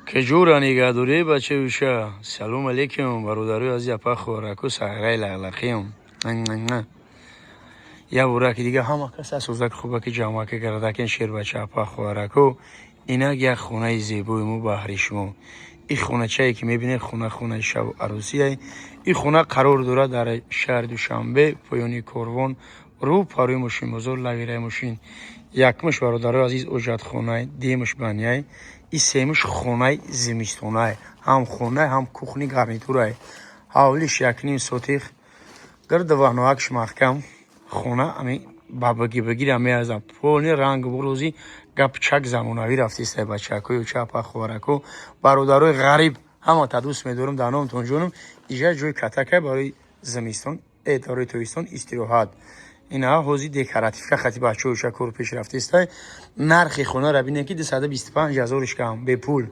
که جور نگهداری بچه ویشه. سلام علیکم برادرای از یپا خوراکو سغرای لغلقیم. یا بورک دیگه همه کس سوزک خوبه که جامعه که گردکن شیر بچه اپا خوراکو. اینا یک خونه زیبوی مو بحری شما. این خونه چایی که میبینه خونه شب عروسیه. این خونه قرار داره در شهر دوشنبه پایانی کاروان رو پاروی ماشین بزرگ لویره ماشین. یکمش برادرای عزیز اجرت خونه، دیمش بنیای، این سیمش خونه زمستونه، هم خونه هم کوخنی گارنیتوره. حوالش یک نیم سوتیخ گرد وانواکش محکم خونه امی بابگی بگیر امی از پولنی رنگ بروزی گپ چک زمانوی رفتی سه بچکوی و چپا خوراکو برادرای غریب همه تا دوست میدارم دانم جونم ایجا جوی کتکه برای زمستون اداره تویستون استراحت. اینا حوزی دکوراتیو خاطی بچه‌ها شکر پیش رفته است. نرخ خونه را ببینید که 225,000 کم به پول.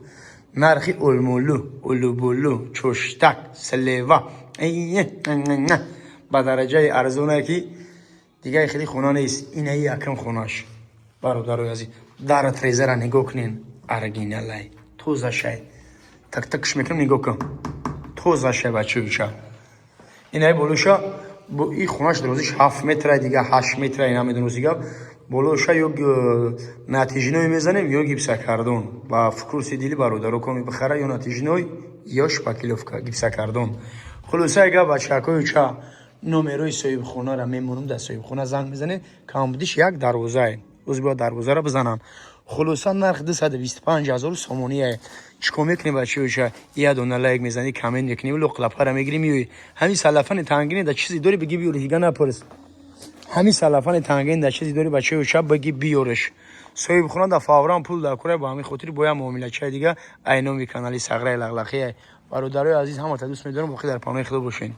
نرخ اولمولو چشتک سلیوا نه با درجه ارزونه که دیگه خیلی خونه نیست. اینه یکم خونه‌اش برادرای عزیز در تریزر نگاه کنین ارگینالای توزشه تک تکش میکنم نگاه کن توزشه بچه‌ها. اینه بولوشا با این خونه‌اش درازیش 7 متر دیگه 8 متر اینا میدونم دیگه بولوشا یک نتیجه‌نوی میزنیم یا گیپس کردون با فکر سیدیلی برادرو کمی بخره یا نتیجه‌نوی یا شپاکیلوفکا گیپس کردون. خلاصه اگه بچه‌های چا نمرای صاحب خونه را میمونم در صاحب خونه زنگ میزنه کام بودیش یک دروازه روز با دروازه را بزنن. خلاصا نرخ 225,000 سومونیه. چیکار میکنی بچه‌ها؟ یه دونه لایک میزنی کامنت میکنی و لقلپا را میگیری میوی همین سلفن تنگینه در چیزی داری بگی بیور هیگا نپرس. همین سلفن تنگین در چیزی داری بچه‌ها بگی بیورش. صاحب خونه در فوران پول در کوره با همین خاطر باید معامله چای دیگه اینو می کانالی سغرای لغلقیه. برادرای عزیز همه تا دوست می‌دارم بخیر در پناه خدا باشین.